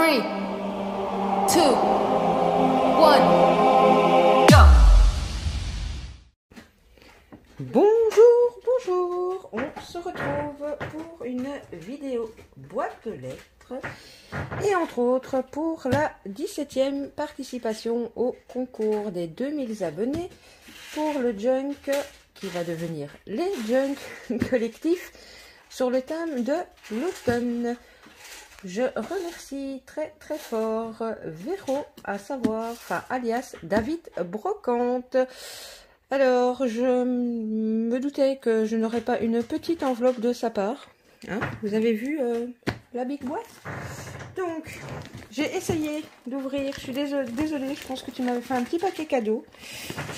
3, 2, 1, go! Bonjour, on se retrouve pour une vidéo boîte de lettres et entre autres pour la 17e participation au concours des 2000 abonnés pour le junk qui va devenir les junk collectifs sur le thème de l'automne. Je remercie très fort Véro, à savoir, alias David Brocante. Alors, je me doutais que je n'aurais pas une petite enveloppe de sa part. Hein, vous avez vu la big boîte? Donc, j'ai essayé d'ouvrir. Je suis désolée, je pense que tu m'avais fait un petit paquet cadeau.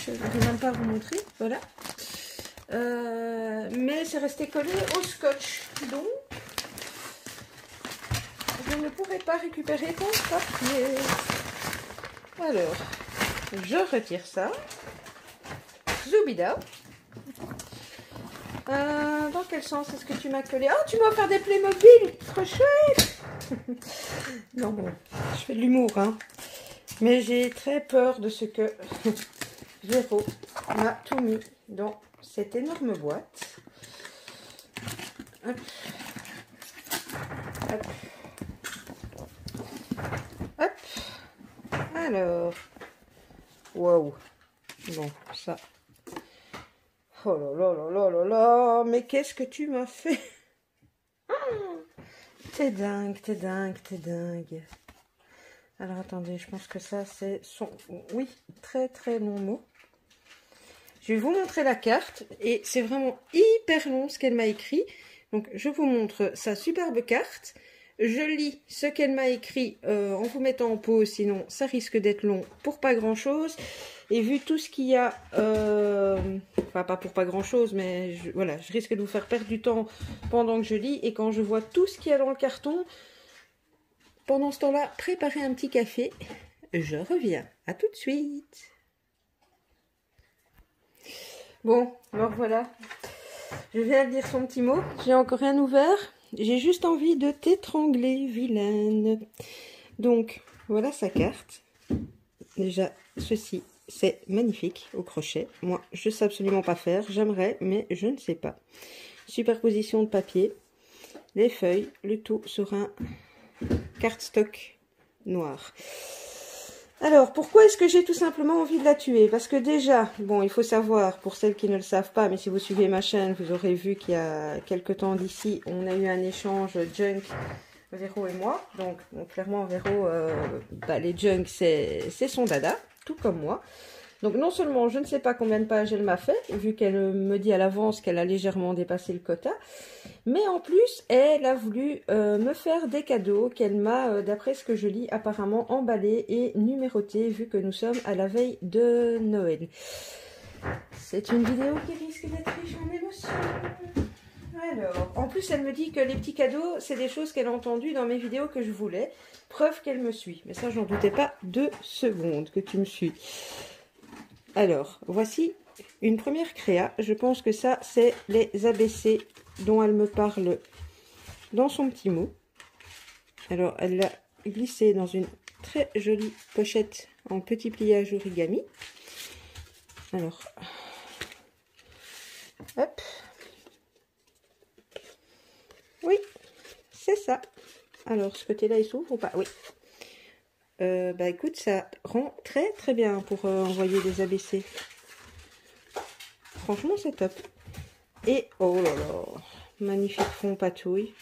Je ne vais même pas vous montrer, voilà. Mais c'est resté collé au scotch. Donc, je ne pourrai pas récupérer ton papier. Alors, je retire ça. Zoubida. Dans quel sens est-ce que tu m'as collé? Oh, tu m'as offert des Playmobil, trop chouette. Non, bon, je fais de l'humour, hein. Mais j'ai très peur de ce que Véro m'a tout mis dans cette énorme boîte. Hop. Hop. Hop. Alors. Waouh. Bon, ça. Oh là là là là là là. Mais qu'est-ce que tu m'as fait? T'es dingue, t'es dingue, t'es dingue. Alors attendez, je pense que ça c'est son... Oui, très long mot. Je vais vous montrer la carte. Et c'est vraiment hyper long ce qu'elle m'a écrit. Donc je vous montre sa superbe carte. Je lis ce qu'elle m'a écrit en vous mettant en pause, sinon ça risque d'être long pour pas grand chose. Et vu tout ce qu'il y a, enfin pas pour pas grand chose, mais voilà, je risque de vous faire perdre du temps pendant que je lis. Et quand je vois tout ce qu'il y a dans le carton, pendant ce temps-là, préparez un petit café. Je reviens, à tout de suite. Bon, alors voilà, je viens de lire son petit mot, j'ai encore rien ouvert. J'ai juste envie de t'étrangler, vilaine. Donc, voilà sa carte. Déjà, ceci, c'est magnifique au crochet. Moi, je sais absolument pas faire. J'aimerais, mais je ne sais pas. Superposition de papier, les feuilles, le tout sur un cardstock noir. Alors, pourquoi est-ce que j'ai tout simplement envie de la tuer? Parce que déjà, bon, il faut savoir, pour celles qui ne le savent pas, mais si vous suivez ma chaîne, vous aurez vu qu'il y a quelques temps d'ici, on a eu un échange junk, Véro et moi. Donc clairement, Véro, les junk, c'est son dada, tout comme moi. Donc non seulement je ne sais pas combien de pages elle m'a fait, vu qu'elle me dit à l'avance qu'elle a légèrement dépassé le quota, mais en plus elle a voulu me faire des cadeaux qu'elle m'a, d'après ce que je lis, apparemment emballés et numérotés, vu que nous sommes à la veille de Noël. C'est une vidéo qui risque d'être riche en émotions. Alors, en plus elle me dit que les petits cadeaux, c'est des choses qu'elle a entendues dans mes vidéos que je voulais, preuve qu'elle me suit. Mais ça, j'en doutais pas 2 secondes que tu me suis. Alors, voici une première créa. Je pense que ça, c'est les ABC dont elle me parle dans son petit mot. Alors, elle l'a glissé dans une très jolie pochette en petit pliage origami. Alors, hop. Oui, c'est ça. Alors, ce côté-là, il s'ouvre ou pas? Oui. Écoute, ça rend très bien pour envoyer des ABC. Franchement, c'est top. Et oh là là, magnifique fond patouille.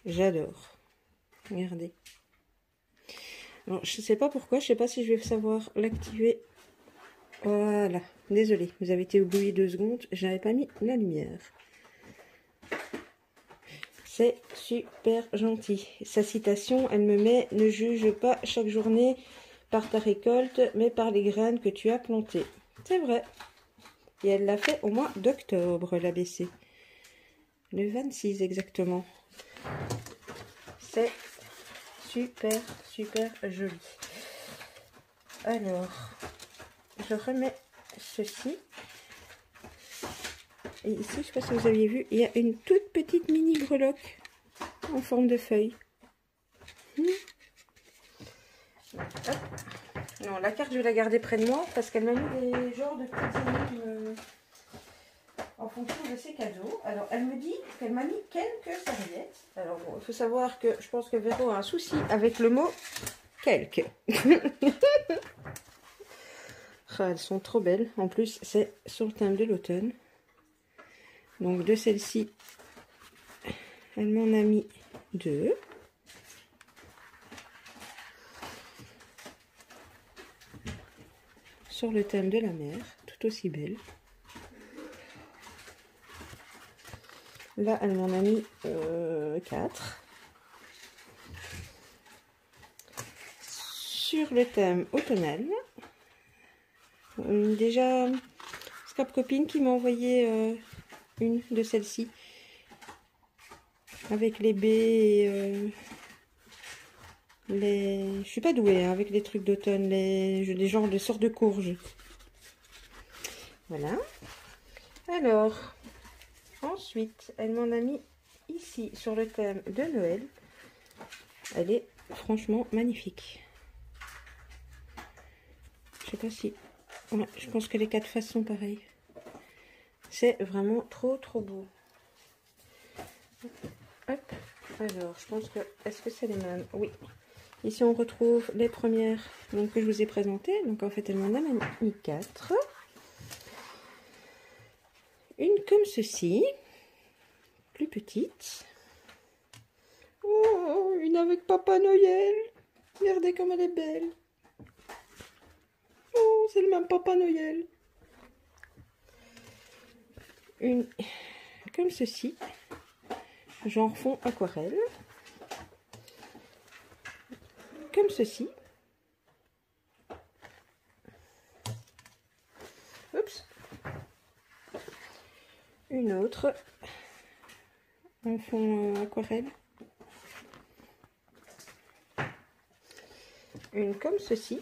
J'adore. Regardez. Alors, je sais pas pourquoi, je sais pas si je vais savoir l'activer. Voilà. Désolée, vous avez été oublié 2 secondes. Je n'avais pas mis la lumière. C'est super gentil. Sa citation, elle me met: ne juge pas chaque journée par ta récolte, mais par les graines que tu as plantées. C'est vrai. Et elle l'a fait au mois d'octobre, l'ABC. Le 26 exactement. C'est super joli. Alors, je remets ceci. Et ici, je ne sais pas si vous aviez vu, il y a une toute petite mini breloque en forme de feuille. Non, la carte, je vais la garder près de moi parce qu'elle m'a mis des genres de petites énigmes en fonction de ses cadeaux. Alors, elle me dit qu'elle m'a mis quelques serviettes. Alors, bon, il faut savoir que je pense que Véro a un souci avec le mot « quelques ». Ah, elles sont trop belles. En plus, c'est sur le thème de l'automne. Donc, de celles-ci, elle m'en a mis 2. Sur le thème de la mer, tout aussi belle. Là, elle m'en a mis 4. Sur le thème automnal, déjà Scrap Copine qui m'a envoyé une de celles-ci avec les baies et les... Je suis pas douée hein, avec les trucs d'automne, les genres de sortes de courges. Voilà. Alors, ensuite, elle m'en a mis ici sur le thème de Noël. Elle est franchement magnifique. Je sais pas si... Ouais, je pense que les 4 faces sont pareilles. C'est vraiment trop beau. Hop. Alors, je pense que... Est-ce que c'est les mêmes? Oui. Ici, on retrouve les premières donc, que je vous ai présentées. Donc, en fait, elle m'en a mis 4. Une comme ceci. Plus petite. Oh, une avec Papa Noël. Regardez comme elle est belle. Oh, c'est le même Papa Noël. Une comme ceci. Genre fond aquarelle. Comme ceci. Oups. Une autre en fond aquarelle. Une comme ceci.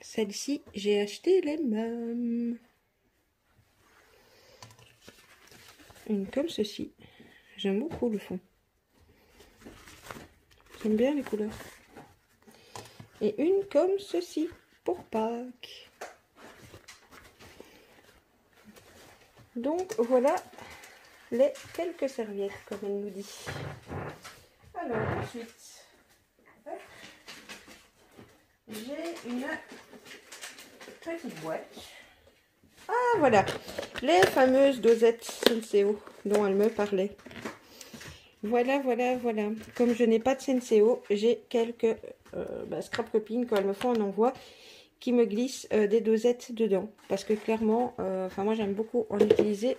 Celle-ci, j'ai acheté les mêmes. Une comme ceci. J'aime beaucoup le fond. J'aime bien les couleurs. Et une comme ceci pour Pâques. Donc voilà les quelques serviettes comme elle nous dit. Alors ensuite, j'ai une petite boîte. Ah voilà, les fameuses dosettes Senseo dont elle me parlait. Voilà. Comme je n'ai pas de Senseo, j'ai quelques Scrap Copine quand elles me font un envoi qui me glissent des dosettes dedans. Parce que clairement, moi j'aime beaucoup en utiliser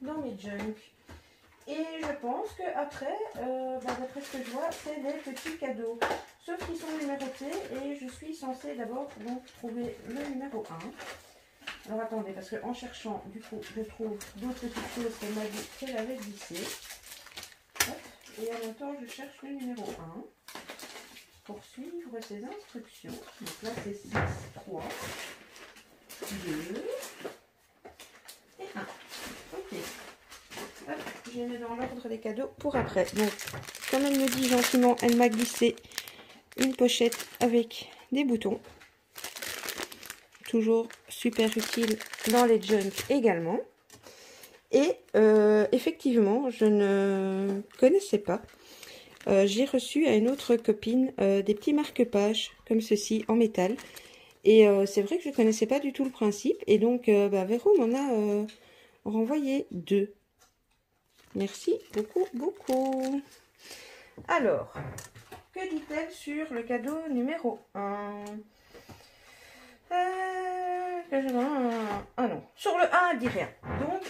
dans mes junk. Et je pense qu'après, d'après ce que je vois, c'est des petits cadeaux. Sauf qu'ils sont numérotés et je suis censée d'abord donc trouver le numéro 1. Alors attendez, parce qu'en cherchant, du coup, je trouve d'autres petites choses qu'elle m'a dit qu'elle avait glissées. Et en même temps, je cherche le numéro 1 pour suivre ses instructions. Donc là, c'est 6, 3, 2 et 1. Ok. Hop, je les mets dans l'ordre des cadeaux pour après. Donc, comme elle me dit gentiment, elle m'a glissé une pochette avec des boutons. Toujours super utile dans les junk également. Et effectivement, je ne connaissais pas. J'ai reçu à une autre copine des petits marque-pages comme ceci en métal. Et c'est vrai que je ne connaissais pas du tout le principe. Et donc, Véro m'en a renvoyé 2. Merci beaucoup. Alors, que dit-elle sur le cadeau numéro 1? Ah non, sur le 1, elle dit rien. Donc,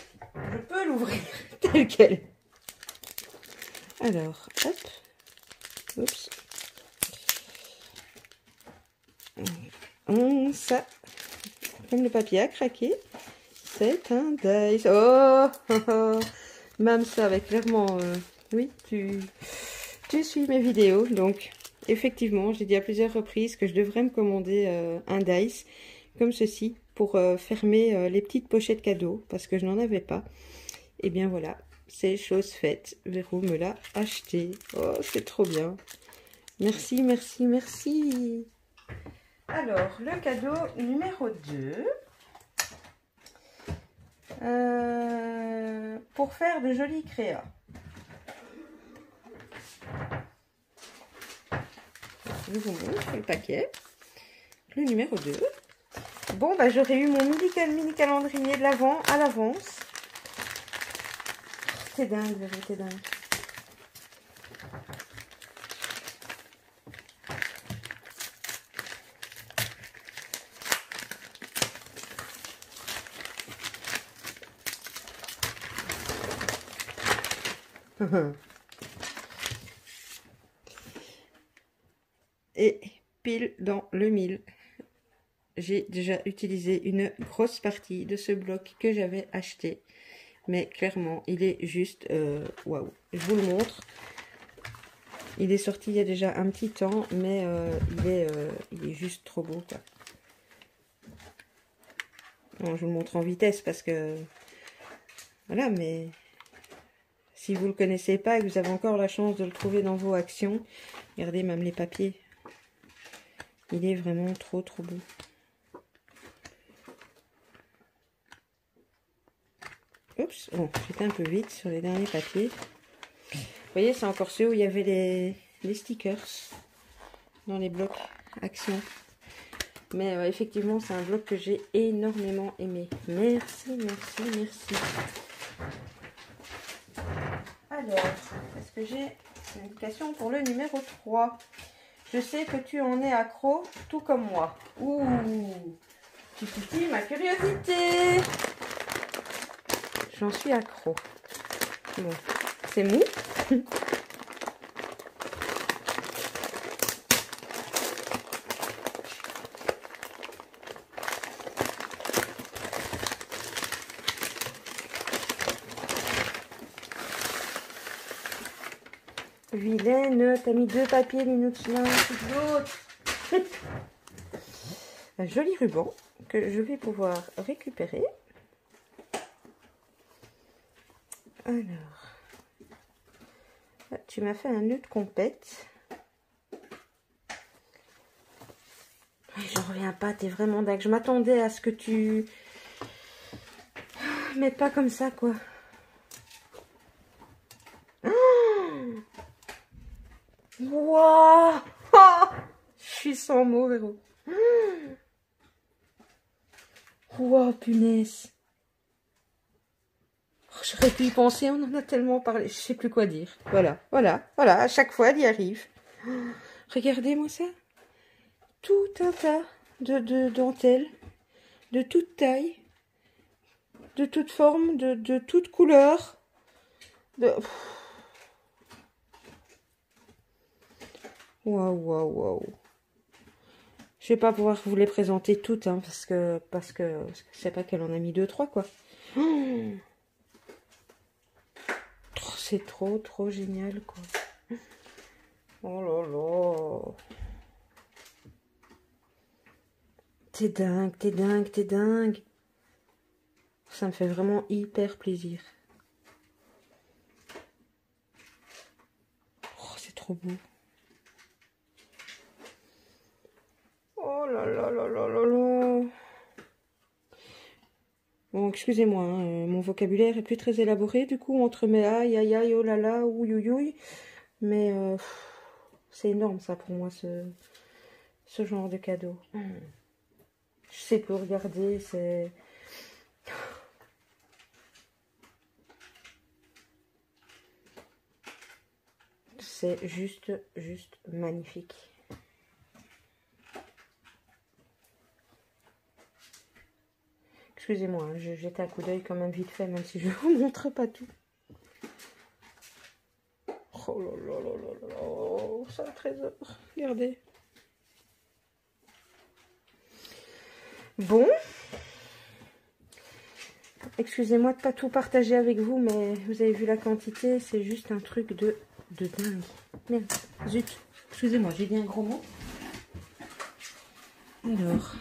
je peux l'ouvrir tel quel. Alors, hop. Oups. Ça, comme le papier a craqué, c'est un dice. Oh, même ça avec clairement... oui, tu suis mes vidéos. Donc, effectivement, j'ai dit à plusieurs reprises que je devrais me commander un dice comme ceci pour fermer les petites pochettes cadeaux parce que je n'en avais pas. Et bien voilà, c'est chose faite. Véro me l'a acheté. Oh, c'est trop bien. Merci, merci, merci. Alors, le cadeau numéro 2. Pour faire de jolis créas. Je vous montre le paquet. Le numéro 2. Bon, bah, j'aurais eu mon mini calendrier de l'Avent à l'avance. C'est dingue, c'est dingue. Et pile dans le mille, j'ai déjà utilisé une grosse partie de ce bloc que j'avais acheté. Mais clairement, il est juste waouh. Je vous le montre. Il est sorti il y a déjà un petit temps, mais il est juste trop beau, quoi. Bon, je vous le montre en vitesse parce que voilà, mais si vous le connaissez pas et que vous avez encore la chance de le trouver dans vos actions, regardez même les papiers. Il est vraiment trop beau. Oups, bon, j'étais un peu vite sur les derniers papiers. Vous voyez, c'est encore ceux où il y avait les stickers dans les blocs actions. Mais effectivement, c'est un bloc que j'ai énormément aimé. Merci, merci, merci. Alors, est-ce que j'ai une indication pour le numéro 3? Je sais que tu en es accro, tout comme moi. Ouh, tu titilles ma curiosité. J'en suis accro. Bon, c'est mou. Vilaine, t'as mis 2 papiers, Minoutien, l'autre. Un joli ruban que je vais pouvoir récupérer. Alors, tu m'as fait un nœud de compète. J'en reviens pas, t'es vraiment dingue. Je m'attendais à ce que tu... Mais pas comme ça, quoi. Waouh! Je suis sans mots, Véro. Waouh, punaise. J'aurais pu y penser, on en a tellement parlé. Je sais plus quoi dire. Voilà, voilà, voilà. À chaque fois, elle y arrive. Regardez-moi ça. Tout un tas de dentelles. De toute taille. De toute forme. De toute couleur. Waouh, waouh, waouh. Je vais pas pouvoir vous les présenter toutes, hein, parce que je sais pas qu'elle en a mis 2-3, quoi. Oh, c'est trop génial, quoi. Oh là là. T'es dingue, t'es dingue, t'es dingue. Ça me fait vraiment hyper plaisir. Oh, c'est trop beau. Oh là là là là là là. Bon, excusez-moi, hein, mon vocabulaire est plus très élaboré, du coup, entre mes aïe, aïe, aïe, oh là là, ouïe, ouïe, ouïe. Mais c'est énorme, ça, pour moi, ce genre de cadeau. Je sais plus regarder, c'est... C'est juste magnifique. Excusez-moi, hein, je jette un coup d'œil quand même vite fait, même si je ne vous montre pas tout. Oh là là là là là, oh, c'est un trésor. Regardez. Bon. Excusez-moi de pas tout partager avec vous, mais vous avez vu la quantité, c'est juste un truc de dingue. Merde, zut. Excusez-moi, j'ai dit un gros mot. Alors,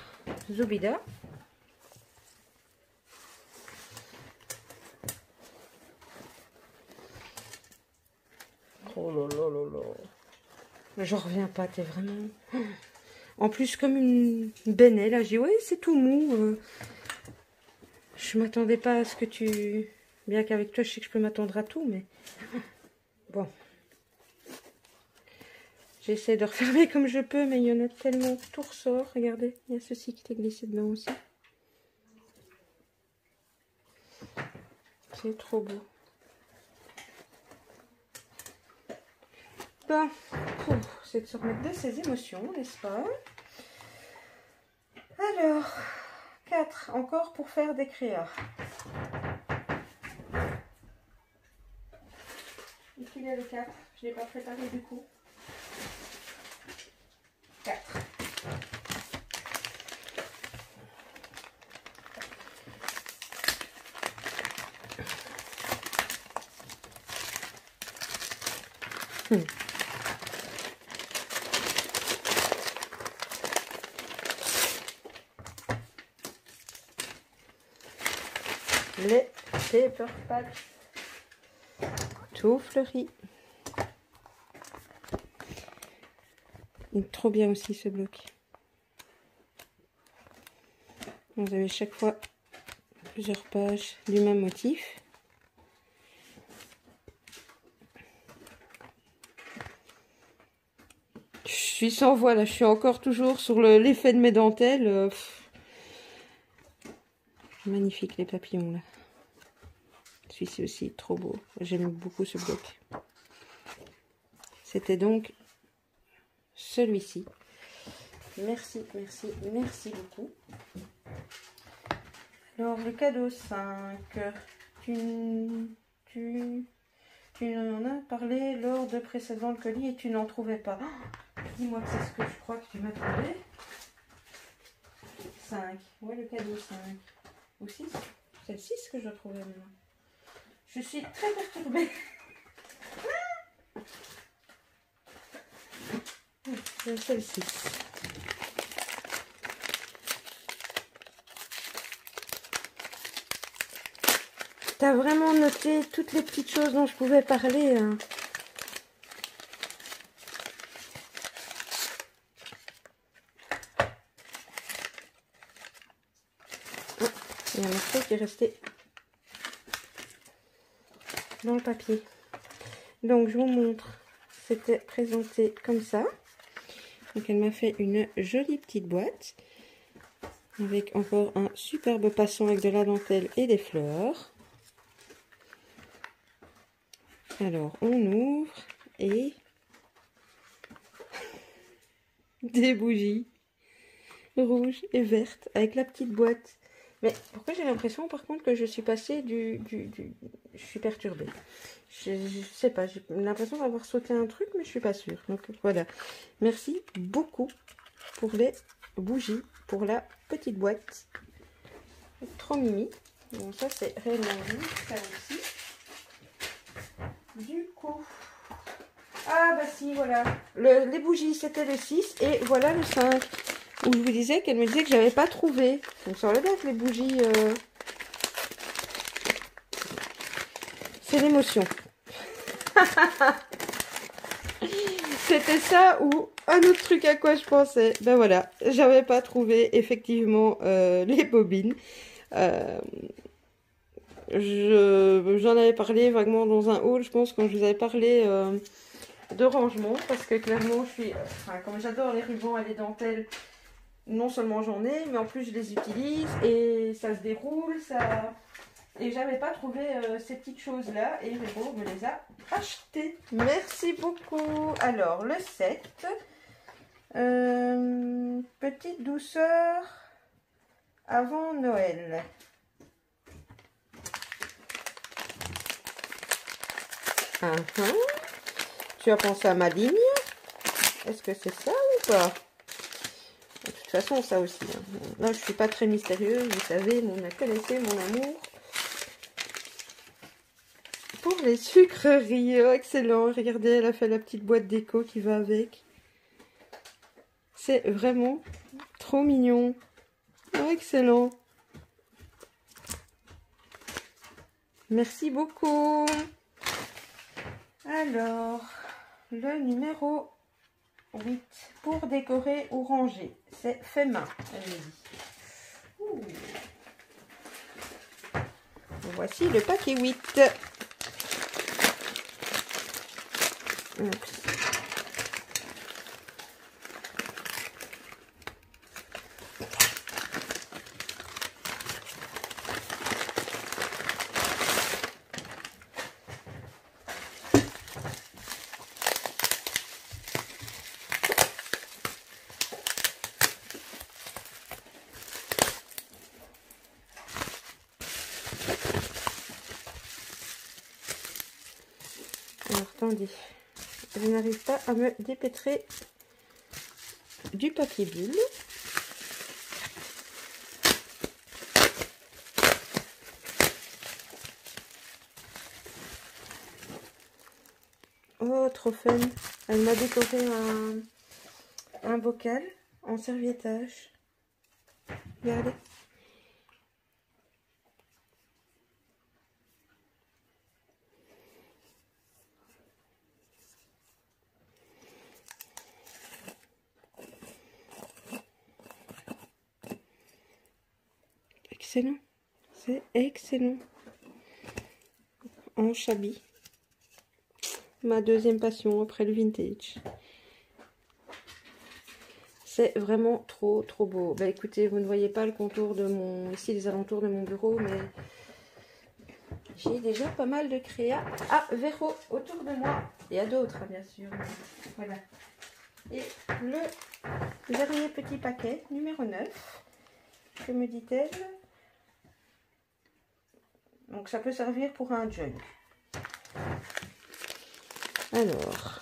Zoubida. Oh là là là là. J'en reviens pas, t'es vraiment... En plus, comme une Benet, là, j'ai dit, ouais, c'est tout mou. Je m'attendais pas à ce que tu... Bien qu'avec toi, je sais que je peux m'attendre à tout, mais... Bon. J'essaie de refermer comme je peux, mais il y en a tellement. Tout ressort. Regardez, il y a ceci qui t'est glissé dedans aussi. C'est trop beau. Bon, c'est de se remettre de ses émotions, n'est-ce pas? Alors, 4 encore pour faire des créas. Et qu'il y a le 4, je ne l'ai pas préparé du coup. 4. Les paper patch tout fleuri. Il est trop bien aussi ce bloc. Vous avez chaque fois plusieurs pages du même motif. Je suis sans voix là, je suis encore toujours sur l'effet de mes dentelles. Magnifique les papillons là. Celui-ci aussi trop beau. J'aime beaucoup ce bloc. C'était donc celui-ci. Merci, merci, merci beaucoup. Alors le cadeau 5. Tu en as parlé lors de précédents colis et tu n'en trouvais pas. Oh, dis-moi que c'est ce que je crois que tu m'as trouvé. 5. Ouais, le cadeau 5. Ou 6. C'est le 6 que je trouvais maintenant. Je suis très perturbée. C'est le 6. T'as vraiment noté toutes les petites choses dont je pouvais parler. Hein. Oh, il y a un morceau qui est resté dans le papier. Donc je vous montre. C'était présenté comme ça. Donc elle m'a fait une jolie petite boîte. Avec encore un superbe passant avec de la dentelle et des fleurs. Alors, on ouvre et des bougies rouges et vertes avec la petite boîte. Mais pourquoi j'ai l'impression par contre que je suis passée Je suis perturbée. Je sais pas, j'ai l'impression d'avoir sauté un truc, mais je suis pas sûre. Donc voilà. Merci beaucoup pour les bougies, pour la petite boîte. Trop mimi. Bon, ça c'est réellement vu, ça aussi. Du coup, ah bah si, voilà, les bougies c'était le 6 et voilà le 5, où je vous disais qu'elle me disait que j'avais pas trouvé. Donc ça aurait bien que les bougies, c'est l'émotion. C'était ça ou un autre truc à quoi je pensais. Ben voilà, j'avais pas trouvé effectivement les bobines. J'en avais parlé vaguement dans un haul, je pense, quand je vous avais parlé de rangement, parce que clairement, comme j'adore les rubans et les dentelles, non seulement j'en ai, mais en plus je les utilise et ça se déroule, et j'avais pas trouvé ces petites choses-là, et Rébo me les a achetées. Merci beaucoup. Alors, le 7, petite douceur avant Noël. Tu as pensé à ma ligne? Est-ce que c'est ça ou pas? De toute façon, ça aussi. Hein. Là, je suis pas très mystérieuse. Vous savez, vous connaissez mon amour pour les sucreries. Oh, excellent. Regardez, elle a fait la petite boîte déco qui va avec. C'est vraiment trop mignon. Oh, excellent. Merci beaucoup. Alors, le numéro 8 pour décorer ou ranger. C'est fait main, elle me dit. Ouh. Voici le paquet 8. Oups. Alors, attendez, je n'arrive pas à me dépêtrer du papier bulle. Oh, trop fun. Elle m'a décoré un bocal en serviettage. Regardez. Excellent. C'est excellent. En chablis. Ma deuxième passion après le vintage. C'est vraiment trop beau. Bah écoutez, vous ne voyez pas le contour de mon... Ici, les alentours de mon bureau, mais... J'ai déjà pas mal de créa à Véro autour de moi. Et à d'autres, bien sûr. Voilà. Et le dernier petit paquet, numéro 9. Que me dit-elle? Donc ça peut servir pour un junk. Alors.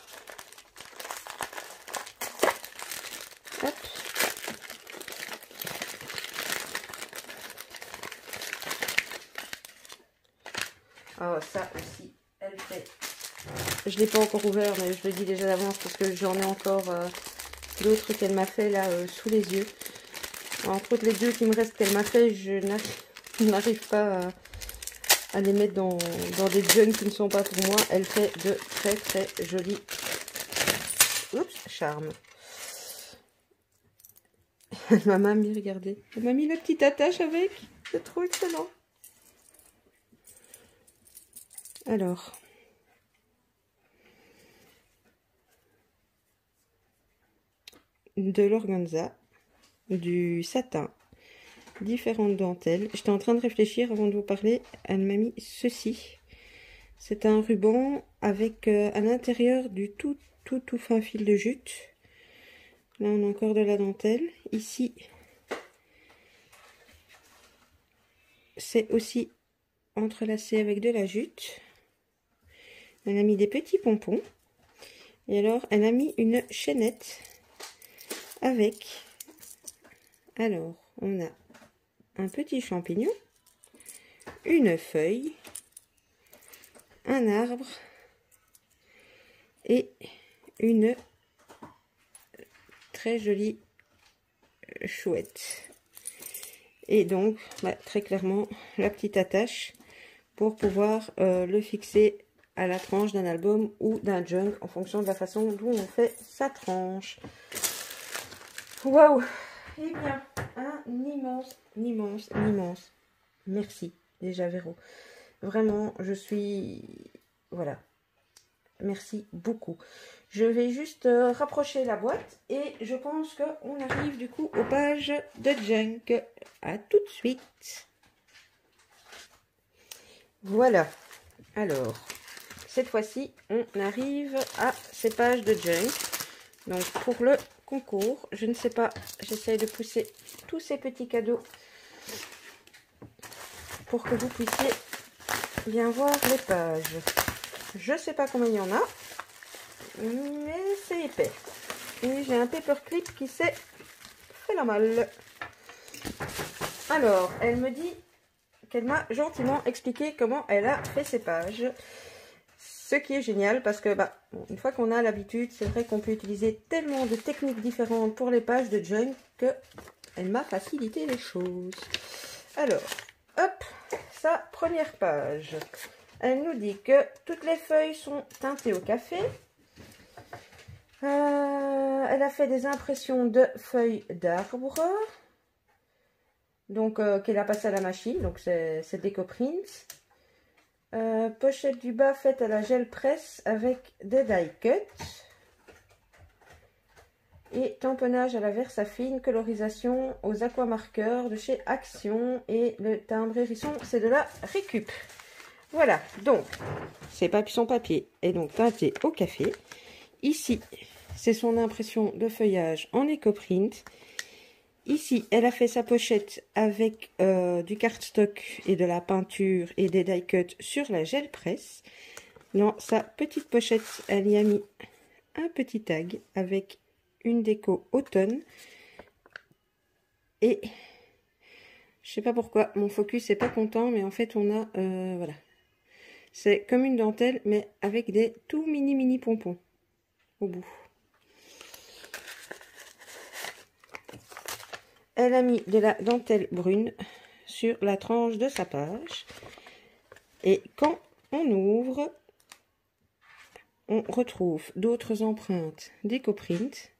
Hop. Oh, ça aussi, elle fait. Je ne l'ai pas encore ouvert, mais je le dis déjà d'avance parce que j'en ai encore d'autres qu'elle m'a fait là sous les yeux. Entre autres, les deux qui me restent qu'elle m'a fait, je n'arrive pas à les mettre dans des junks qui ne sont pas pour moi. Elle fait de très jolis charmes. Elle m'a mis, regardez. Elle m'a mis la petite attache avec. C'est trop excellent. Alors. De l'organza, du satin, différentes dentelles. J'étais en train de réfléchir avant de vous parler. Elle m'a mis ceci. C'est un ruban avec à l'intérieur du tout fin fil de jute. Là, on a encore de la dentelle. Ici, c'est aussi entrelacé avec de la jute. Elle a mis des petits pompons. Et alors, elle a mis une chaînette avec... Alors, on a un petit champignon, une feuille, un arbre et une très jolie chouette. Et donc, très clairement, la petite attache pour pouvoir le fixer à la tranche d'un album ou d'un junk en fonction de la façon dont on fait sa tranche. Waouh! Eh bien, un immense merci déjà Véro. Vraiment, je suis... Voilà. Merci beaucoup. Je vais juste rapprocher la boîte et je pense qu'on arrive du coup aux pages de junk. À tout de suite. Voilà. Alors, cette fois-ci, on arrive à ces pages de junk. Donc, pour le concours, je ne sais pas, j'essaye de pousser tous ces petits cadeaux pour que vous puissiez bien voir les pages. Je ne sais pas combien il y en a, mais c'est épais. Et j'ai un paperclip qui s'est fait la malle. Alors, elle me dit qu'elle m'a gentiment expliqué comment elle a fait ses pages. Ce qui est génial parce que, bon, une fois qu'on a l'habitude, c'est vrai qu'on peut utiliser tellement de techniques différentes pour les pages de junk qu'elle m'a facilité les choses. Alors, hop, sa première page. Elle nous dit que toutes les feuilles sont teintées au café. Elle a fait des impressions de feuilles d'arbre. Donc, qu'elle a passé à la machine. Donc, c'est Decoprint. Pochette du bas faite à la gel presse avec des die cuts. Et tamponnage à la Versafine, colorisation aux aquamarqueurs de chez Action. Et le timbre hérisson, c'est de la récup. Voilà, donc, son papier est donc teinté au café. Ici, c'est son impression de feuillage en Ecoprint. Ici, elle a fait sa pochette avec du cardstock et de la peinture et des die cuts sur la gel presse. Dans sa petite pochette, elle y a mis un petit tag avec une déco automne. Et je sais pas pourquoi, mon focus n'est pas content, mais en fait on a, voilà. C'est comme une dentelle, mais avec des tout mini pompons au bout. Elle a mis de la dentelle brune sur la tranche de sa page. Et quand on ouvre, on retrouve d'autres empreintes d'Ecoprint.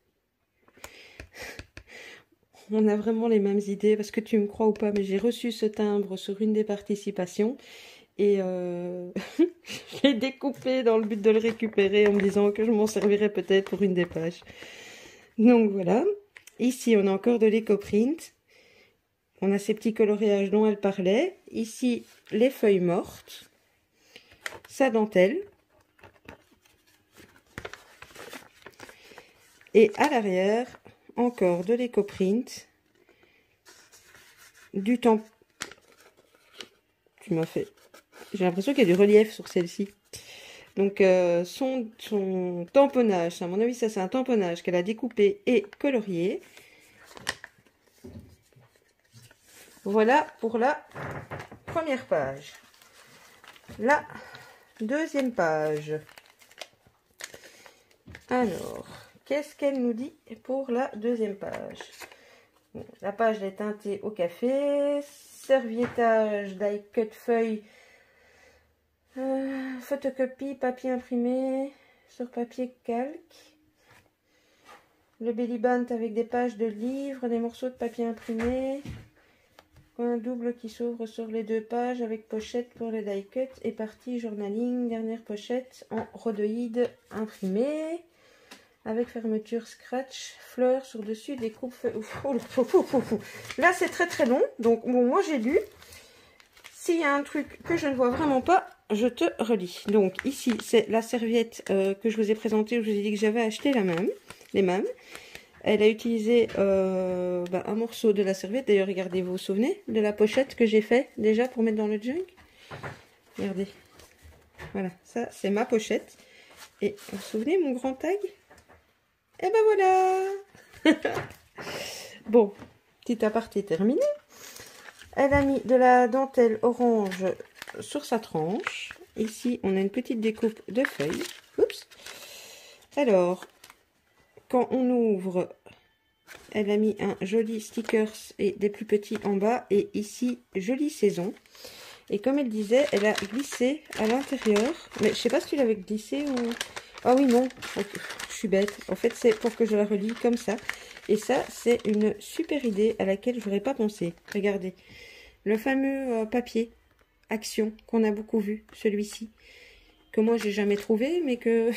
On a vraiment les mêmes idées, parce que tu me crois ou pas, mais j'ai reçu ce timbre sur une des participations. Et je l'ai découpé dans le but de le récupérer en me disant que je m'en servirais peut-être pour une des pages. Donc voilà. Ici, on a encore de l'Ecoprint. On a ces petits coloriages dont elle parlait. Ici, les feuilles mortes. Sa dentelle. Et à l'arrière, encore de l'Ecoprint. Du temps. Tu m'as fait... J'ai l'impression qu'il y a du relief sur celle-ci. Donc, son tamponnage, à mon avis, ça c'est un tamponnage qu'elle a découpé et colorié. Voilà pour la première page. La deuxième page. Alors, qu'est-ce qu'elle nous dit pour la deuxième page? Bon, la page est teintée au café. Serviettage, die cut feuille. Photocopie, papier imprimé sur papier calque. Le belly band avec des pages de livres, des morceaux de papier imprimé. Un double qui s'ouvre sur les deux pages avec pochette pour les die cut et partie journaling. Dernière pochette en rhodoïde imprimé avec fermeture scratch, fleurs sur dessus, des coupes. Là c'est très long, donc bon, moi j'ai lu. S'il y a un truc que je ne vois vraiment pas, je te relis. Donc ici, c'est la serviette que je vous ai présentée, où je vous ai dit que j'avais acheté les mêmes. Elle a utilisé un morceau de la serviette. D'ailleurs, regardez, vous vous souvenez de la pochette que j'ai fait déjà pour mettre dans le junk? Regardez. Voilà, ça c'est ma pochette. Et vous vous souvenez mon grand tag? Et ben voilà. Bon, petit aparté terminé. Elle a mis de la dentelle orange sur sa tranche. Ici, on a une petite découpe de feuilles. Oups. Alors, quand on ouvre, elle a mis un joli stickers et des plus petits en bas. Et ici, jolie saison. Et comme elle disait, elle a glissé à l'intérieur. Mais je sais pas si tu l'avais glissé ou... Ah oui, non. Je suis bête. En fait, c'est pour que je la relie comme ça. Et ça, c'est une super idée à laquelle je n'aurais pas pensé. Regardez. Le fameux papier Action qu'on a beaucoup vu, celui-ci. Que moi, j'ai jamais trouvé, mais que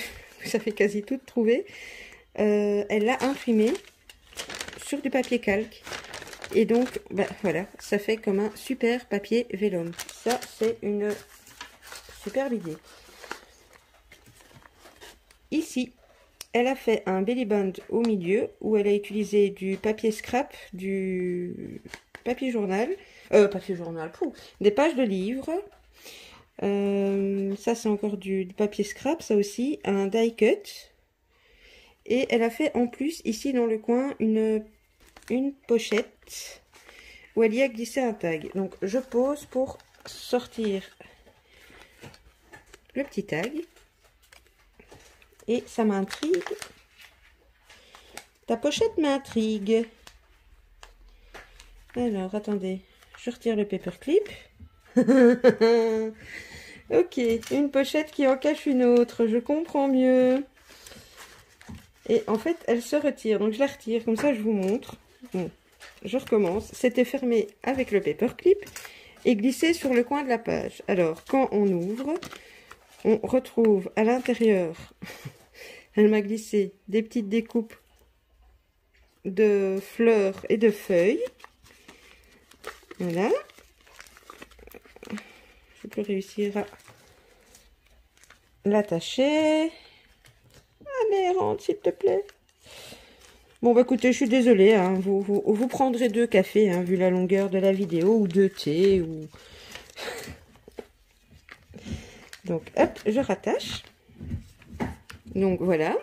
ça fait quasi tout trouver. Elle l'a imprimé sur du papier calque. Et donc, voilà, ça fait comme un super papier vélum. Ça, c'est une superbe idée. Ici, elle a fait un belly band au milieu où elle a utilisé du papier scrap, du papier journal, des pages de livres. Ça, c'est encore du papier scrap, ça aussi, un die cut. Et elle a fait en plus, ici dans le coin, une pochette où elle y a glissé un tag. Donc, je pose pour sortir le petit tag. Et ça m'intrigue. Ta pochette m'intrigue. Alors, attendez. Je retire le paperclip. Ok, une pochette qui en cache une autre. Je comprends mieux. Et en fait, elle se retire. Donc je la retire, comme ça je vous montre. Bon, je recommence. C'était fermé avec le paperclip et glissé sur le coin de la page. Alors, quand on ouvre, on retrouve à l'intérieur, elle m'a glissé des petites découpes de fleurs et de feuilles. Voilà. Je peux réussir à l'attacher. Allez, rentre s'il te plaît. Bon, bah écoutez, je suis désolée, hein, vous prendrez 2 cafés, hein, vu la longueur de la vidéo, ou 2 thés, ou... Donc, hop, je rattache. Donc, voilà.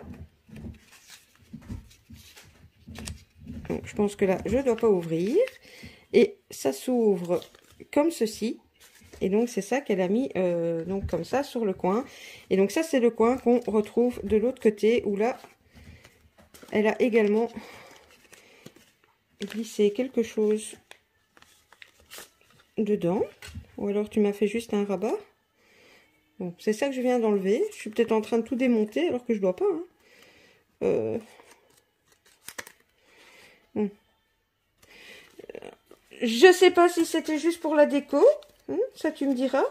Donc, je pense que là, je ne dois pas ouvrir. Et ça s'ouvre comme ceci. Et donc, c'est ça qu'elle a mis, donc comme ça, sur le coin. Et donc, ça, c'est le coin qu'on retrouve de l'autre côté, où là, elle a également glisser quelque chose dedans. Ou alors tu m'as fait juste un rabat. Bon, c'est ça que je viens d'enlever. Je suis peut-être en train de tout démonter alors que je dois pas. Hein. Bon. Je sais pas si c'était juste pour la déco. Hein, ça tu me diras.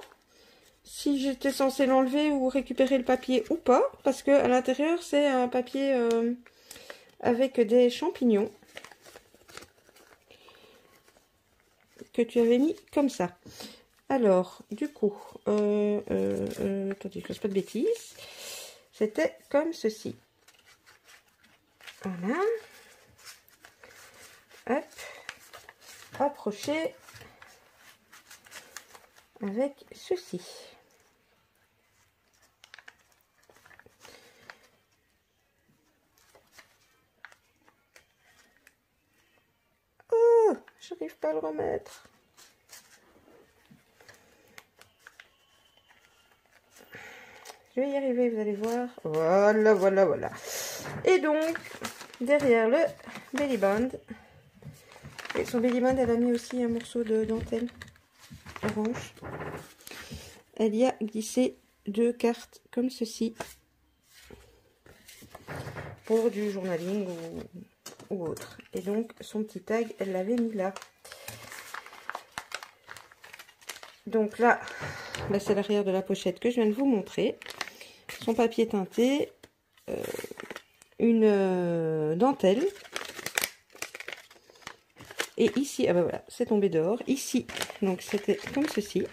Si j'étais censée l'enlever ou récupérer le papier ou pas. Parce que à l'intérieur c'est un papier avec des champignons. Que tu avais mis comme ça. Alors, du coup, attendez, je ne fasse pas de bêtises. C'était comme ceci. Voilà. Hop. Approcher avec ceci. Oh, j'arrive pas à le remettre. Je vais y arriver, vous allez voir. Voilà, voilà, voilà. Et donc, derrière le belly band, et son belly band, elle a mis aussi un morceau de dentelle orange. Elle y a glissé 2 cartes comme ceci pour du journaling ou autre. Et donc, son petit tag, elle l'avait mis là. Donc là, bah c'est l'arrière de la pochette que je viens de vous montrer. Son papier teinté, une dentelle. Et ici, ah ben voilà, c'est tombé dehors. Ici, donc c'était comme ceci.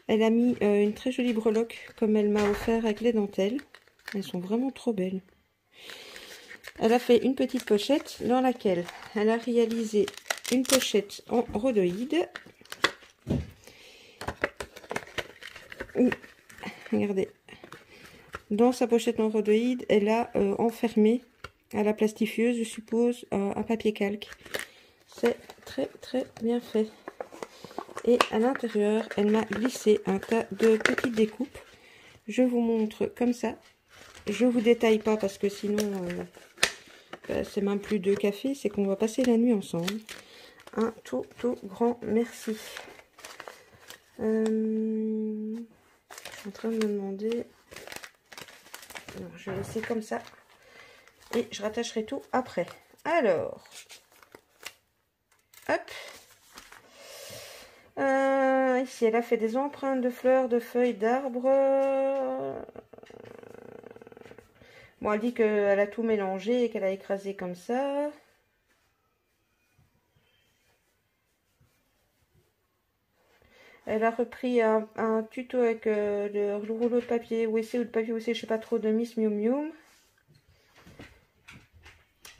Elle a mis une très jolie breloque comme elle m'a offert avec les dentelles. Elles sont vraiment trop belles. Elle a fait une petite pochette dans laquelle elle a réalisé une pochette en rhodoïde. Regardez. Dans sa pochette en rhodoïde, elle a enfermé à la plastifieuse, je suppose, un papier calque. C'est très très bien fait. Et à l'intérieur, elle m'a glissé un tas de petites découpes. Je vous montre comme ça. Je vous détaille pas parce que sinon, c'est même plus de café, c'est qu'on va passer la nuit ensemble. Un tout grand merci. Je suis en train de me demander... Non, je vais laisser comme ça. Et je rattacherai tout après. Alors. Hop. Ici, elle a fait des empreintes de fleurs, de feuilles, d'arbres. Bon, elle dit qu'elle a tout mélangé et qu'elle a écrasé comme ça. Elle a repris un tuto avec le rouleau de papier WC ou de papier WC, je sais pas trop, de Miss Miu Miu.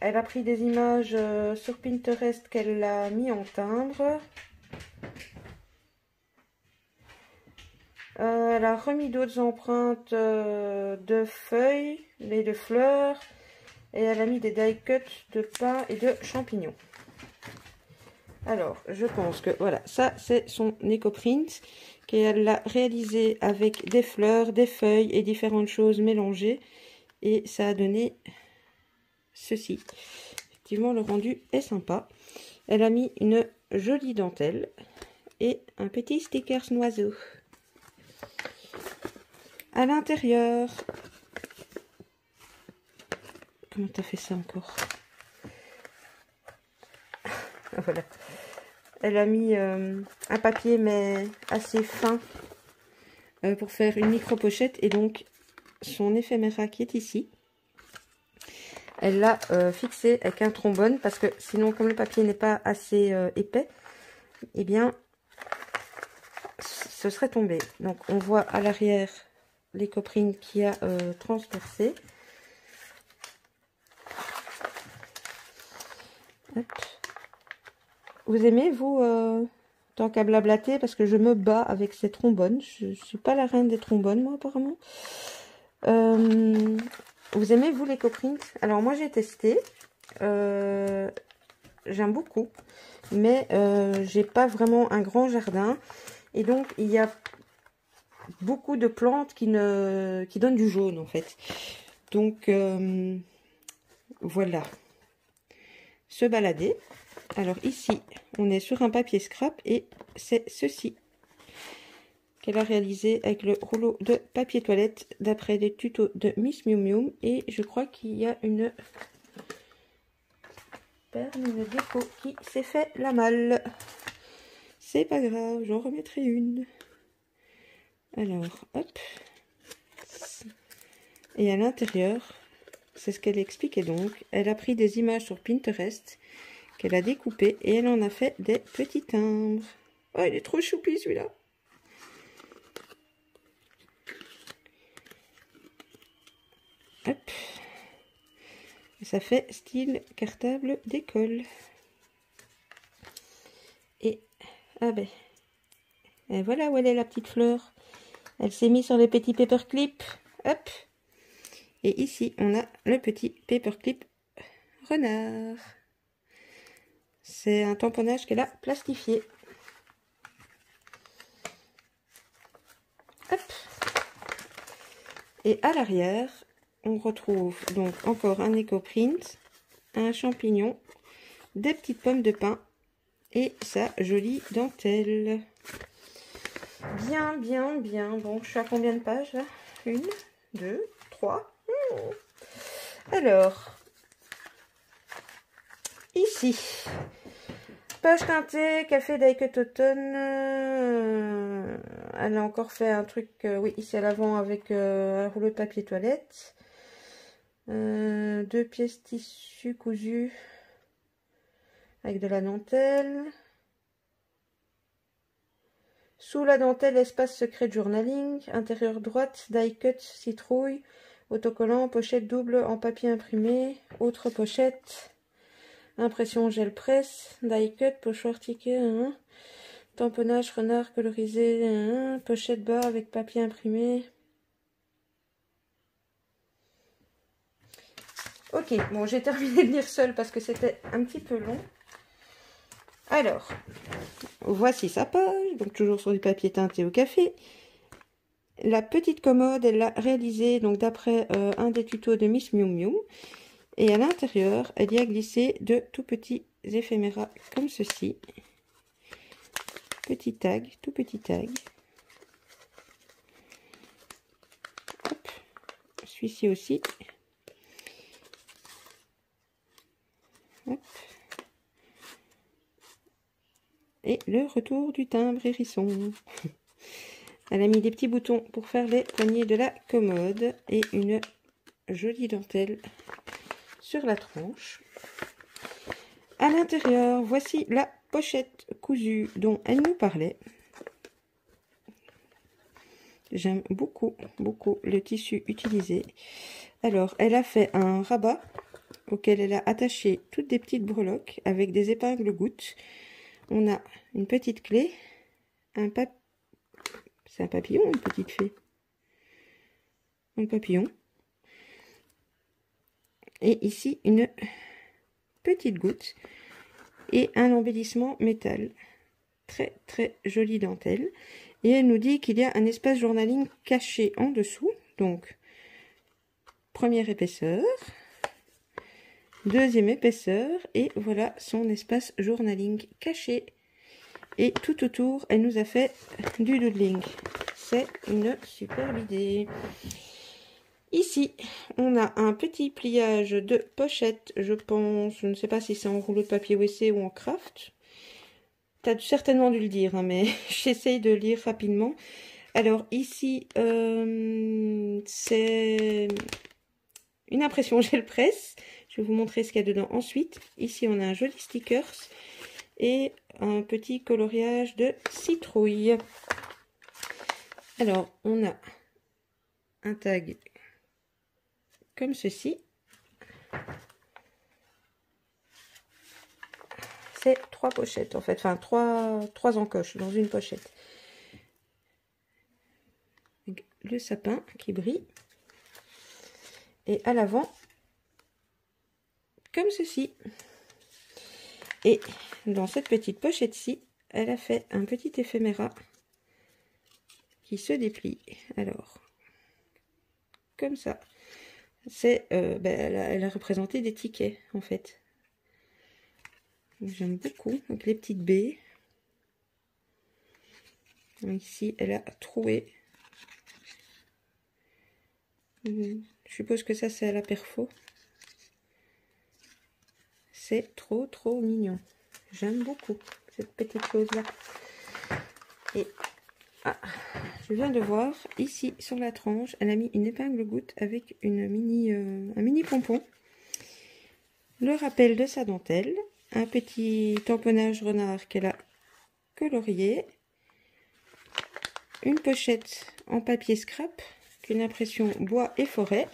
Elle a pris des images sur Pinterest qu'elle a mis en timbre. Elle a remis d'autres empreintes de feuilles et de fleurs. Et elle a mis des die cuts de pain et de champignons. Alors, je pense que voilà, ça c'est son éco-print qu'elle l'a réalisé avec des fleurs, des feuilles et différentes choses mélangées. Et ça a donné ceci. Effectivement, le rendu est sympa. Elle a mis une jolie dentelle et un petit sticker oiseau. À l'intérieur, comment t'as fait ça encore? Voilà. Elle a mis un papier mais assez fin pour faire une micro pochette, et donc son éphéméra qui est ici, elle l'a fixé avec un trombone, parce que sinon, comme le papier n'est pas assez épais, eh bien ce serait tombé. Donc on voit à l'arrière les coprines qui a transpercé. Hop. Vous aimez, vous, tant qu'à blablater, parce que je me bats avec ces trombones. Je suis pas la reine des trombones, moi, apparemment. Vous aimez, vous, les coprines? Alors, moi, j'ai testé. J'aime beaucoup. Mais j'ai pas vraiment un grand jardin. Et donc, il y a beaucoup de plantes qui donnent du jaune, en fait. Donc, voilà. Se balader. Alors ici, on est sur un papier scrap et c'est ceci qu'elle a réalisé avec le rouleau de papier toilette d'après les tutos de Miss Miu Miu. Et je crois qu'il y a une déco qui s'est fait la malle. C'est pas grave, j'en remettrai une. Alors, hop. Et à l'intérieur, c'est ce qu'elle expliquait donc. Elle a pris des images sur Pinterest qu'elle a découpé et elle en a fait des petits timbres. Oh, il est trop choupi celui-là. Hop. Et ça fait style cartable d'école. Et, ah ben, et voilà où elle est la petite fleur. Elle s'est mise sur les petits paperclips. Hop. Et ici, on a le petit paperclip renard. C'est un tamponnage qu'elle a plastifié. Hop. Et à l'arrière, on retrouve donc encore un éco-print, un champignon, des petites pommes de pin et sa jolie dentelle. Bien, bien, bien. Bon, je suis à combien de pages là? 1, 2, 3. Alors, ici, page teintée, café d'Aiket automne. Elle a encore fait un truc, oui, ici à l'avant avec un rouleau de papier toilette. 2 pièces tissu cousu avec de la dentelle. Sous la dentelle, espace secret de journaling. Intérieur droite, die cut, citrouille. Autocollant, pochette double en papier imprimé. Autre pochette. Impression gel presse. Die cut, pochoir ticket. Tamponnage renard colorisé. Pochette bas avec papier imprimé. Ok, bon, j'ai terminé de lire seule parce que c'était un petit peu long. Alors, voici sa page, donc toujours sur du papier teinté au café. La petite commode, elle l'a réalisée donc d'après un des tutos de Miss Miu Miu. Et à l'intérieur, elle y a glissé de tout petits éphéméras comme ceci. Petit tag, tout petit tag. Celui-ci aussi. Hop. Et le retour du timbre hérisson. Elle a mis des petits boutons pour faire les poignées de la commode et une jolie dentelle sur la tranche. À l'intérieur, voici la pochette cousue dont elle nous parlait. J'aime beaucoup, beaucoup le tissu utilisé. Alors, elle a fait un rabat auquel elle a attaché toutes des petites breloques avec des épingles gouttes. On a une petite clé, c'est un papillon ou une petite fée? Un papillon. Et ici, une petite goutte et un embellissement métal. Très, très jolie dentelle. Et elle nous dit qu'il y a un espace journaling caché en dessous. Donc, première épaisseur, deuxième épaisseur, et voilà son espace journaling caché. Et tout autour, elle nous a fait du doodling. C'est une superbe idée. Ici, on a un petit pliage de pochette, je pense. Je ne sais pas si c'est en rouleau de papier WC ou en craft. Tu as certainement dû le dire, hein, mais j'essaye de lire rapidement. Alors ici, c'est une impression gel presse. Je vais vous montrer ce qu'il y a dedans ensuite. Ici, on a un joli stickers et un petit coloriage de citrouille. Alors, on a un tag comme ceci. C'est 3 pochettes en fait, enfin 3 encoches dans une pochette. Le sapin qui brille. Et à l'avant, comme ceci. Et dans cette petite pochette-ci, elle a fait un petit éphéméra qui se déplie. Alors, comme ça. C'est, elle a représenté des tickets en fait. J'aime beaucoup, avec les petites baies. Ici, elle a troué. Je suppose que ça, c'est à la perfo. C'est trop mignon. J'aime beaucoup cette petite chose-là. Et je viens de voir, ici, sur la tranche, elle a mis une épingle goutte avec une un mini pompon. Le rappel de sa dentelle. Un petit tamponnage renard qu'elle a colorié. Une pochette en papier scrap, qu'une impression bois et forêt.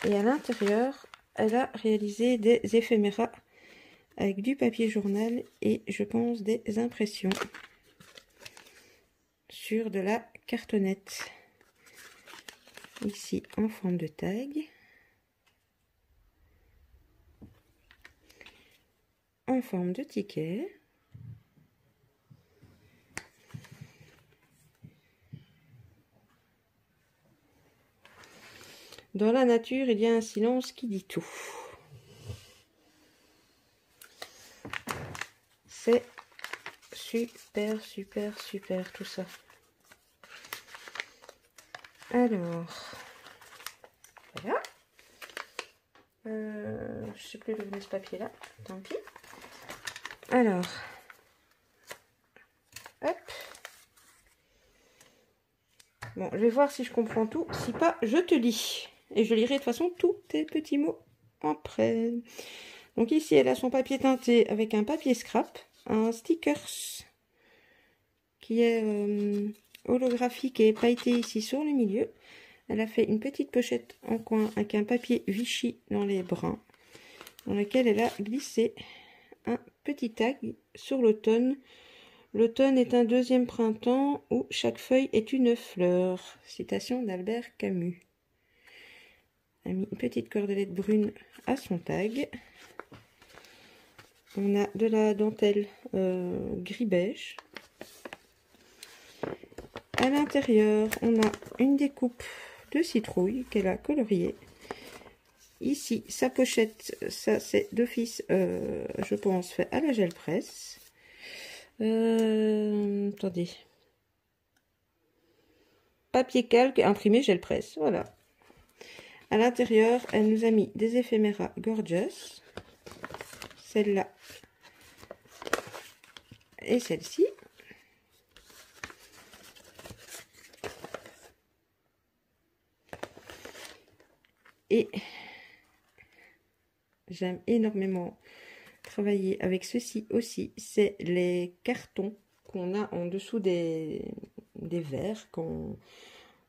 Et à l'intérieur, elle a réalisé des éphéméras avec du papier journal et je pense des impressions sur de la cartonnette. Ici en forme de tag. En forme de ticket. Dans la nature, il y a un silence qui dit tout. C'est super tout ça. Alors, voilà. Je sais plus d'où venait ce papier là, tant pis. Alors, hop. Bon, je vais voir si je comprends tout. Si pas, je te lis. Et je lirai de toute façon tous tes petits mots après. Donc ici, elle a son papier teinté avec un papier scrap, un stickers qui est holographique et pailleté ici sur le milieu. Elle a fait une petite pochette en coin avec un papier Vichy dans les brins, dans lequel elle a glissé un petit tag sur l'automne. L'automne est un deuxième printemps où chaque feuille est une fleur. Citation d'Albert Camus. Elle a mis une petite cordelette brune à son tag. On a de la dentelle gris beige. À l'intérieur, on a une découpe de citrouille qu'elle a coloriée. Ici, sa pochette, ça c'est d'office, je pense, fait à la gel presse. Attendez. Papier calque imprimé gel presse, voilà. À l'intérieur, elle nous a mis des éphéméras gorgeous. Celle-là et celle-ci. Et j'aime énormément travailler avec ceci aussi. C'est les cartons qu'on a en dessous des verres quand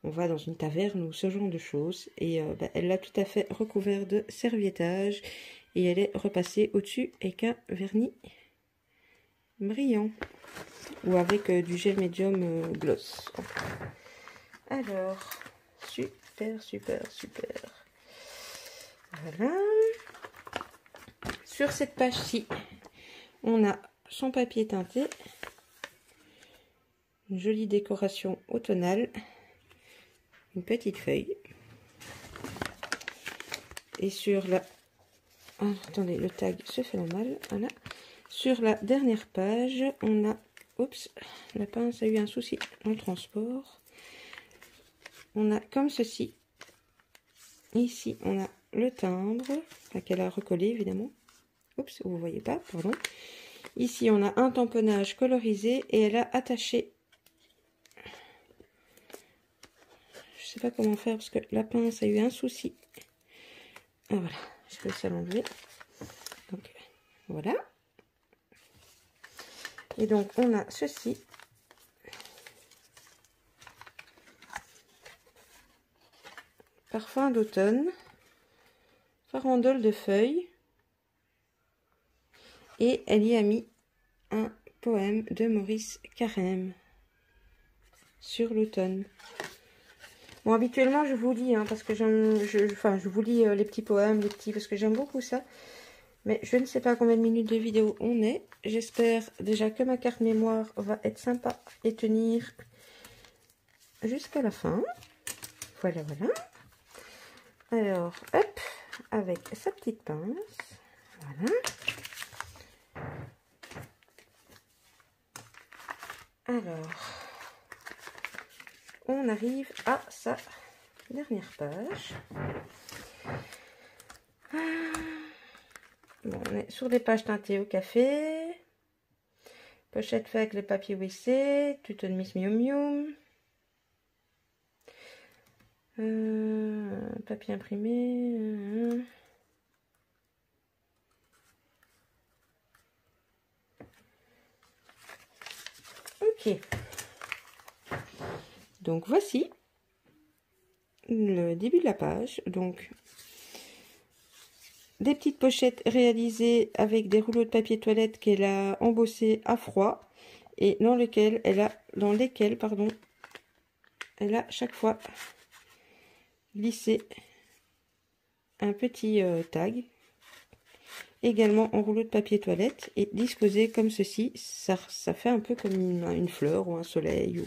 on va dans une taverne ou ce genre de choses. Et elle l'a tout à fait recouvert de serviettage. Et elle est repassée au-dessus avec un vernis brillant. Ou avec du gel médium gloss. Alors, super. Voilà. Sur cette page-ci, on a son papier teinté. Une jolie décoration automnale. Une petite feuille. Et sur la... Ah, attendez, le tag se fait la malle. Voilà. Sur la dernière page, on a... Oups, la pince a eu un souci dans le transport. On a comme ceci Ici, on a le timbre, qu'elle a recollé évidemment. Oups, vous ne voyez pas, pardon. Ici, on a un tamponnage colorisé et elle a attaché. Je sais pas comment faire parce que la pince a eu un souci. Ah voilà, je vais ça l'enlever. Donc voilà. Et donc on a ceci. Parfum d'automne. Farandole de feuilles. Et elle y a mis un poème de Maurice Carême sur l'automne. Bon, habituellement, je vous lis, hein, parce que je vous lis les petits poèmes, les petits, parce que j'aime beaucoup ça. Mais je ne sais pas combien de minutes de vidéo on est. J'espère déjà que ma carte mémoire va être sympa et tenir jusqu'à la fin. Voilà, voilà. Alors, hop, avec sa petite pince. Voilà. Alors, on arrive à sa dernière page. Bon, on est sur des pages teintées au café. Pochette faite avec le papier WC. Tuto de Miss Miu Miu. Papier imprimé. Ok. Donc voici le début de la page. Donc des petites pochettes réalisées avec des rouleaux de papier toilette qu'elle a embossés à froid et dans lesquels elle a chaque fois glissé un petit tag, également en rouleau de papier toilette et disposé comme ceci. Ça fait un peu comme une fleur ou un soleil.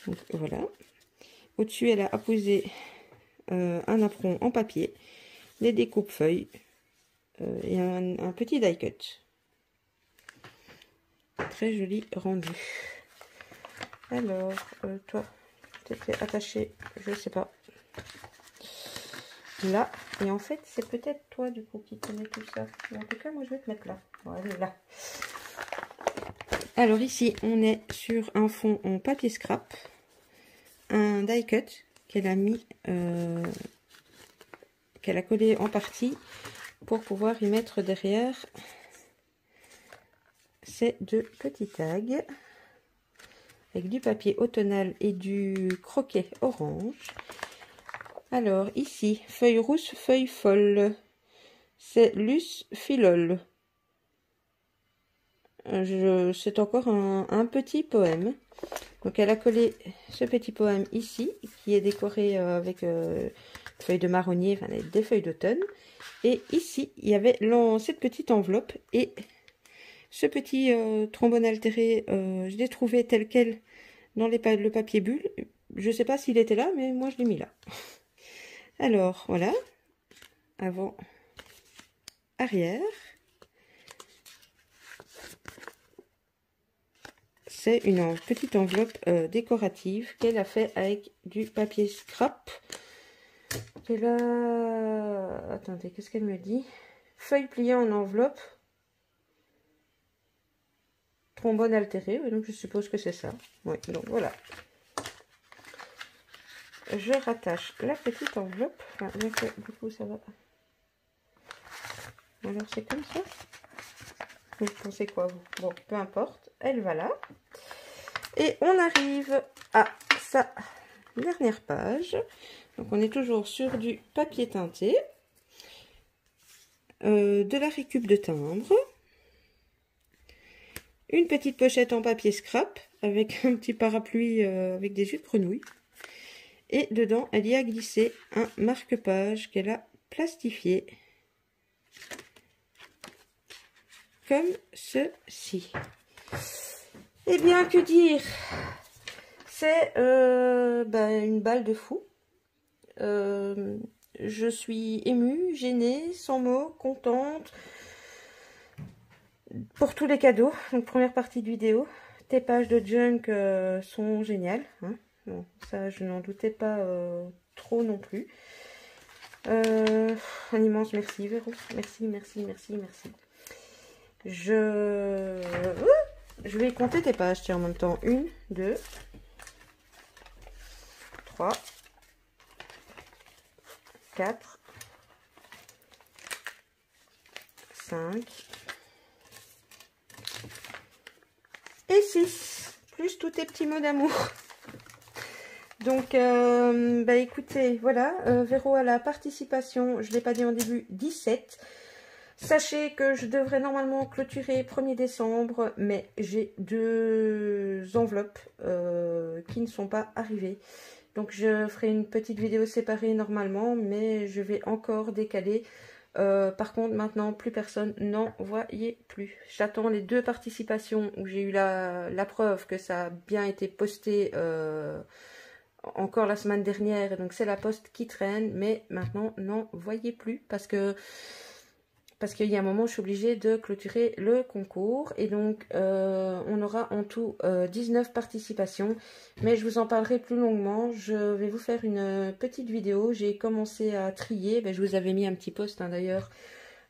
Donc voilà. Au-dessus, elle a apposé un apron en papier, des découpes feuilles et un petit die cut. Très joli rendu. Alors, toi, tu étais attaché, je sais pas, là. Et en fait, c'est peut-être toi, du coup, qui connais tout ça. Mais en tout cas, moi, je vais te mettre là. Voilà, là. Alors ici, on est sur un fond en papier scrap. Un die cut qu'elle a mis, qu'elle a collé en partie pour pouvoir y mettre derrière ces deux petits tags avec du papier automnal et du croquet orange. Alors ici, feuille rousse, feuille folle, c'est Luce Filole. C'est encore un petit poème. Donc elle a collé ce petit poème ici, qui est décoré avec feuilles de marronnier, enfin des feuilles d'automne. Et ici, il y avait cette petite enveloppe et ce petit trombone altéré, je l'ai trouvé tel quel dans le papier bulle. Je ne sais pas s'il était là, mais moi je l'ai mis là. Alors, voilà. Avant, arrière. C'est une petite enveloppe décorative qu'elle a fait avec du papier scrap. Et là, attendez, qu'est-ce qu'elle me dit? Feuille pliée en enveloppe. Trombone altéré, donc je suppose que c'est ça. Oui, donc voilà. Je rattache la petite enveloppe. Enfin, du coup, ça va. Alors, c'est comme ça. Vous pensez quoi, vous? Bon, peu importe. Elle va là. Et on arrive à sa dernière page. Donc, on est toujours sur du papier teinté. De la récup de timbre. Une petite pochette en papier scrap avec un petit parapluie avec des jus de grenouille. Et dedans, elle y a glissé un marque-page qu'elle a plastifié. Comme ceci. Eh bien, que dire? C'est une balle de fou. Je suis émue, gênée, sans mots, contente. Pour tous les cadeaux, donc première partie de vidéo. Tes pages de junk sont géniales. Hein. Bon, ça, je n'en doutais pas trop non plus. Un immense merci, Véro. Merci, merci, merci, merci. Je vais compter tes pages, tiens, en même temps. 1, 2, 3, 4, 5 et 6, plus tous tes petits mots d'amour. Donc, bah écoutez, voilà, Véro à la participation, je ne l'ai pas dit en début, 17. Sachez que je devrais normalement clôturer 1er décembre, mais j'ai 2 enveloppes qui ne sont pas arrivées. Donc je ferai une petite vidéo séparée normalement, mais je vais encore décaler. Par contre, maintenant, plus personne n'en voyait plus. J'attends les 2 participations où j'ai eu la preuve que ça a bien été posté encore la semaine dernière. Et donc c'est la poste qui traîne, mais maintenant, n'en voyez plus parce qu'il y a un moment, je suis obligée de clôturer le concours. Et donc, on aura en tout 19 participations. Mais je vous en parlerai plus longuement. Je vais vous faire une petite vidéo. J'ai commencé à trier. Ben, je vous avais mis un petit post hein, d'ailleurs.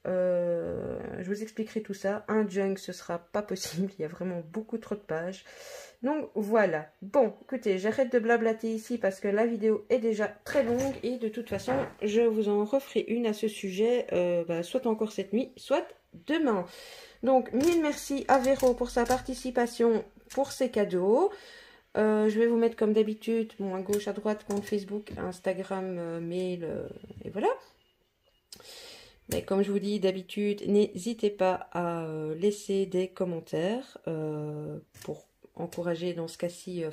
Je vous expliquerai tout ça. Un junk, ce sera pas possible. Il y a vraiment beaucoup trop de pages. Donc voilà. Bon, écoutez, j'arrête de blablater ici parce que la vidéo est déjà très longue. Et de toute façon, je vous en referai une à ce sujet, soit encore cette nuit, soit demain. Donc, mille merci à Véro pour sa participation, pour ses cadeaux. Je vais vous mettre comme d'habitude, bon, à gauche, à droite, compte Facebook, Instagram, mail, et voilà. Mais comme je vous dis d'habitude, n'hésitez pas à laisser des commentaires pour encourager dans ce cas-ci,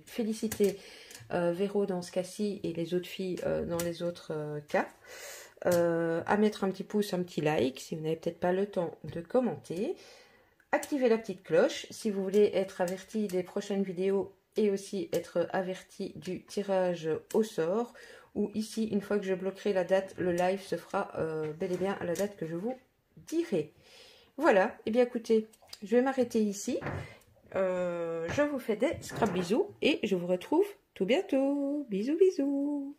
féliciter Véro dans ce cas-ci et les autres filles dans les autres cas. À mettre un petit pouce, un petit like si vous n'avez peut-être pas le temps de commenter. Activez la petite cloche si vous voulez être averti des prochaines vidéos et aussi être averti du tirage au sort. Ou ici, une fois que je bloquerai la date, le live se fera bel et bien à la date que je vous dirai. Voilà, et bien écoutez, je vais m'arrêter ici. Je vous fais des scrap bisous et je vous retrouve tout bientôt. Bisous, bisous.